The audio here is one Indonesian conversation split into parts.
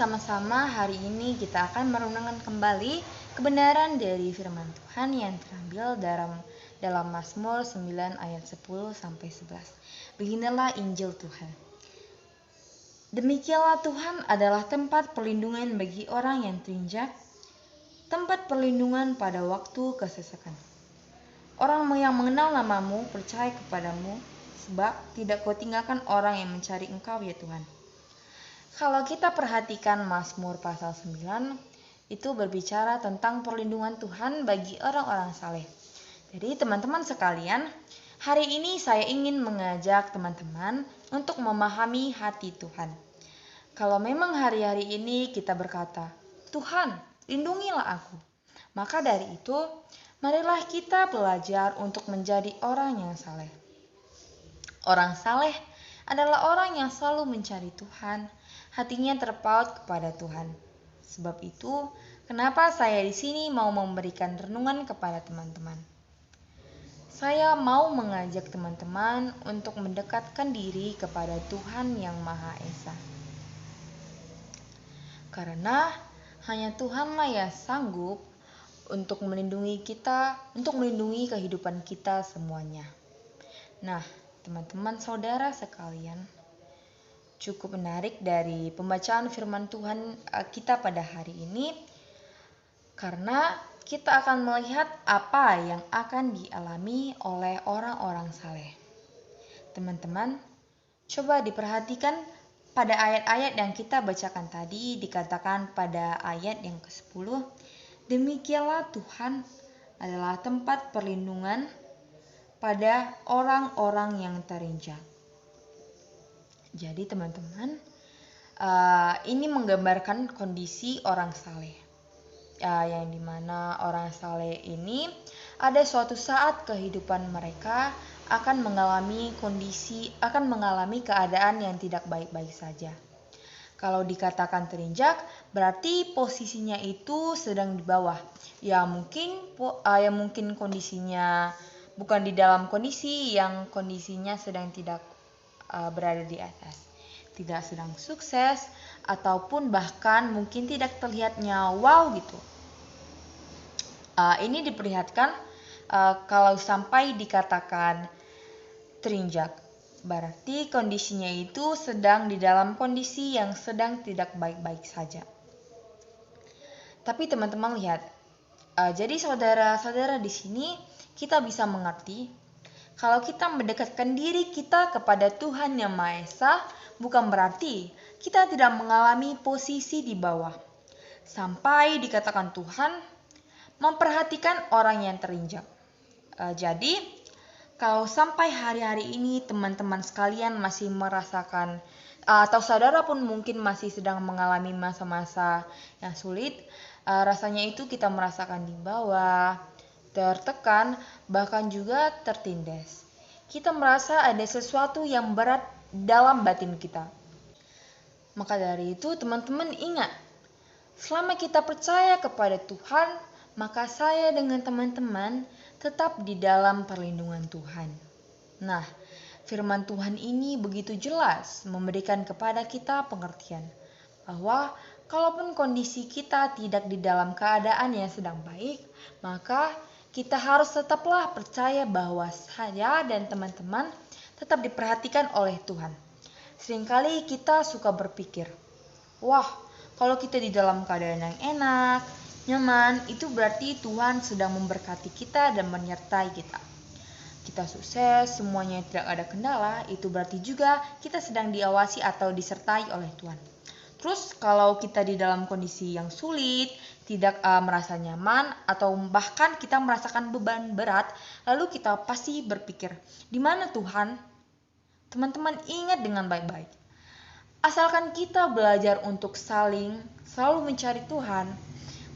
sama-sama hari ini kita akan merenungkan kembali kebenaran dari firman Tuhan yang terambil dalam Mazmur 9 ayat 10 sampai 11. Beginilah Injil Tuhan. Demikianlah Tuhan adalah tempat perlindungan bagi orang yang terinjak, tempat perlindungan pada waktu kesesakan. Orang yang mengenal namamu percaya kepadamu, sebab tidak kau tinggalkan orang yang mencari engkau ya Tuhan. Kalau kita perhatikan Mazmur pasal 9, itu berbicara tentang perlindungan Tuhan bagi orang-orang saleh. Jadi teman-teman sekalian, hari ini saya ingin mengajak teman-teman untuk memahami hati Tuhan. Kalau memang hari-hari ini kita berkata, Tuhan, lindungilah aku. Maka dari itu, marilah kita belajar untuk menjadi orang yang saleh. Orang saleh adalah orang yang selalu mencari Tuhan, hatinya terpaut kepada Tuhan. Sebab itu, kenapa saya di sini mau memberikan renungan kepada teman-teman. Saya mau mengajak teman-teman untuk mendekatkan diri kepada Tuhan yang Maha Esa. Karena hanya Tuhanlah yang sanggup untuk melindungi kita, untuk melindungi kehidupan kita semuanya. Nah, teman-teman saudara sekalian, cukup menarik dari pembacaan firman Tuhan kita pada hari ini, karena kita akan melihat apa yang akan dialami oleh orang-orang saleh. Teman-teman, coba diperhatikan pada ayat-ayat yang kita bacakan tadi, dikatakan pada ayat yang ke-10, demikianlah Tuhan adalah tempat perlindungan pada orang-orang yang terinjak. Jadi teman-teman, ini menggambarkan kondisi orang saleh, yang dimana orang saleh ini ada suatu saat kehidupan mereka akan mengalami keadaan yang tidak baik-baik saja. Kalau dikatakan terinjak, berarti posisinya itu sedang di bawah. Ya mungkin kondisinya bukan di dalam kondisi yang kondisinya sedang tidak berada di atas, tidak sedang sukses, ataupun bahkan mungkin tidak terlihatnya wow gitu. Ini diperlihatkan kalau sampai dikatakan terinjak, berarti kondisinya itu sedang di dalam kondisi yang sedang tidak baik-baik saja. Tapi teman-teman lihat, jadi saudara-saudara di sini kita bisa mengerti kalau kita mendekatkan diri kita kepada Tuhan yang Maha Esa, bukan berarti kita tidak mengalami posisi di bawah. Sampai dikatakan Tuhan memperhatikan orang yang terinjak. Jadi, kalau sampai hari-hari ini teman-teman sekalian masih merasakan, atau saudara pun mungkin masih sedang mengalami masa-masa yang sulit, rasanya itu kita merasakan di bawah, tertekan, bahkan juga tertindas. Kita merasa ada sesuatu yang berat dalam batin kita. Maka dari itu teman-teman ingat, selama kita percaya kepada Tuhan, maka saya dengan teman-teman tetap di dalam perlindungan Tuhan. Nah, firman Tuhan ini begitu jelas memberikan kepada kita pengertian bahwa kalaupun kondisi kita tidak di dalam keadaan yang sedang baik, maka kita harus tetaplah percaya bahwa saya dan teman-teman tetap diperhatikan oleh Tuhan. Seringkali kita suka berpikir, wah, kalau kita di dalam keadaan yang enak, nyaman, itu berarti Tuhan sedang memberkati kita dan menyertai kita. Kita sukses, semuanya tidak ada kendala, itu berarti juga kita sedang diawasi atau disertai oleh Tuhan. Terus kalau kita di dalam kondisi yang sulit, tidak merasa nyaman, atau bahkan kita merasakan beban berat, lalu kita pasti berpikir, di mana Tuhan? Teman-teman ingat dengan baik-baik. Asalkan kita belajar untuk selalu mencari Tuhan,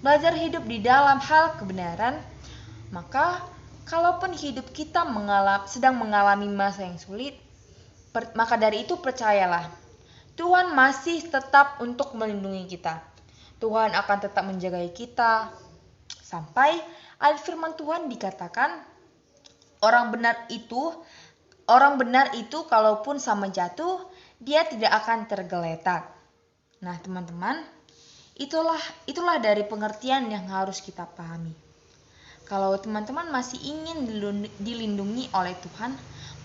belajar hidup di dalam hal kebenaran, maka kalaupun hidup kita sedang mengalami masa yang sulit, maka dari itu percayalah, Tuhan masih tetap untuk melindungi kita. Tuhan akan tetap menjaga kita. Sampai ayat firman Tuhan dikatakan, orang benar itu kalaupun sama jatuh, dia tidak akan tergeletak. Nah teman-teman, Itulah dari pengertian yang harus kita pahami. Kalau teman-teman masih ingin dilindungi oleh Tuhan,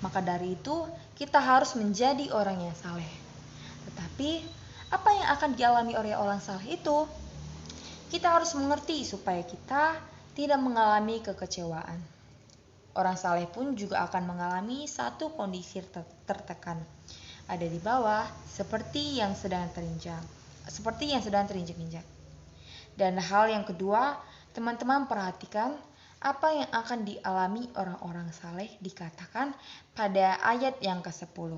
maka dari itu kita harus menjadi orang yang saleh. Tetapi apa yang akan dialami oleh orang saleh itu? Kita harus mengerti supaya kita tidak mengalami kekecewaan. Orang saleh pun juga akan mengalami satu kondisi tertekan, ada di bawah seperti yang sedang terinjak-injak. Dan hal yang kedua, teman-teman perhatikan apa yang akan dialami orang-orang saleh dikatakan pada ayat yang ke-10.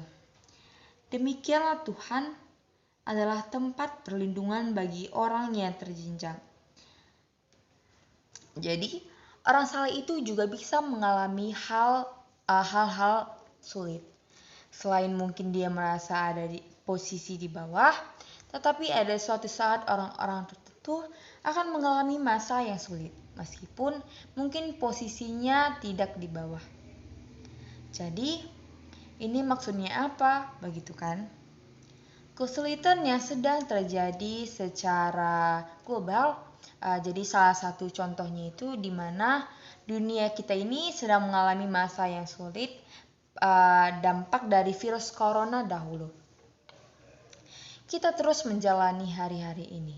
Demikianlah Tuhan adalah tempat perlindungan bagi orang yang terjinjak. Jadi, orang saleh itu juga bisa mengalami hal-hal sulit. Selain mungkin dia merasa ada di posisi di bawah, tetapi ada suatu saat orang-orang tertentu akan mengalami masa yang sulit, meskipun mungkin posisinya tidak di bawah. Jadi, ini maksudnya apa? Begitu kan? Kesulitan yang sedang terjadi secara global, jadi salah satu contohnya itu di mana dunia kita ini sedang mengalami masa yang sulit, dampak dari virus corona dahulu. Kita terus menjalani hari-hari ini.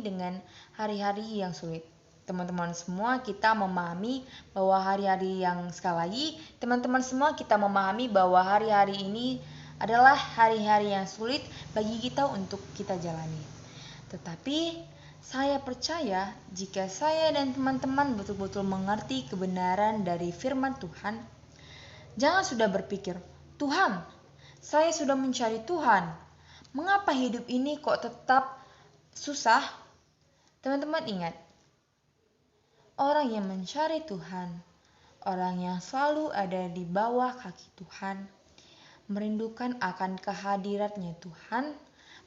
Dengan hari-hari yang sulit. Teman-teman semua kita memahami bahwa kita memahami bahwa hari-hari ini adalah hari-hari yang sulit bagi kita untuk kita jalani. Tetapi saya percaya jika saya dan teman-teman betul-betul mengerti kebenaran dari firman Tuhan, jangan sudah berpikir, Tuhan, saya sudah mencari Tuhan, mengapa hidup ini kok tetap susah? Teman-teman ingat, orang yang mencari Tuhan, orang yang selalu ada di bawah kaki Tuhan, merindukan akan kehadiratnya Tuhan,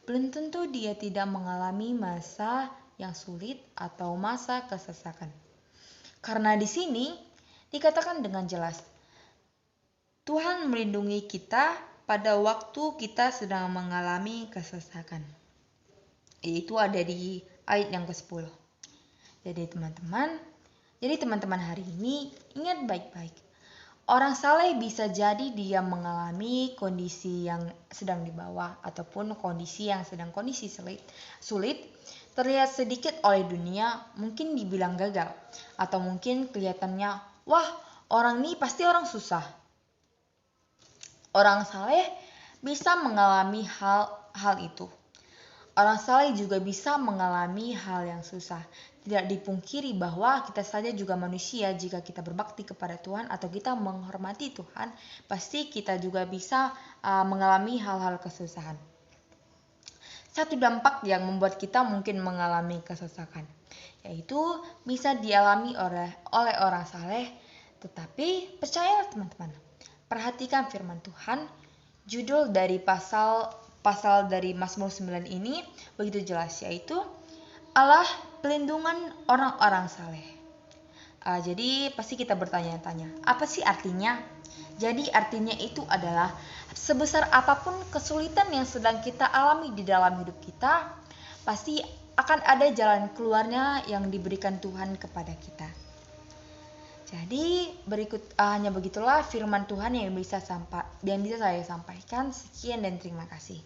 belum tentu dia tidak mengalami masa yang sulit atau masa kesesakan. Karena di sini dikatakan dengan jelas, Tuhan melindungi kita pada waktu kita sedang mengalami kesesakan. Itu ada di ayat yang ke-10. Jadi teman-teman hari ini ingat baik-baik. Orang saleh bisa jadi dia mengalami kondisi yang sedang di bawah ataupun kondisi sulit, terlihat sedikit oleh dunia, mungkin dibilang gagal atau mungkin kelihatannya, wah, orang ini pasti orang susah. Orang saleh bisa mengalami hal itu. Orang saleh juga bisa mengalami hal yang susah. Tidak dipungkiri bahwa kita saja juga manusia. Jika kita berbakti kepada Tuhan atau kita menghormati Tuhan, pasti kita juga bisa mengalami hal-hal kesusahan. Satu dampak yang membuat kita mungkin mengalami kesesakan, yaitu bisa dialami oleh orang saleh. Tetapi percayalah teman-teman, perhatikan firman Tuhan, judul dari pasal dari Mazmur 9 ini begitu jelas, yaitu Allah pelindungan orang-orang saleh. Jadi pasti kita bertanya-tanya, apa sih artinya? Jadi artinya itu adalah sebesar apapun kesulitan yang sedang kita alami di dalam hidup kita, pasti akan ada jalan keluarnya yang diberikan Tuhan kepada kita. Jadi hanya begitulah firman Tuhan yang bisa saya sampaikan. Sekian dan terima kasih.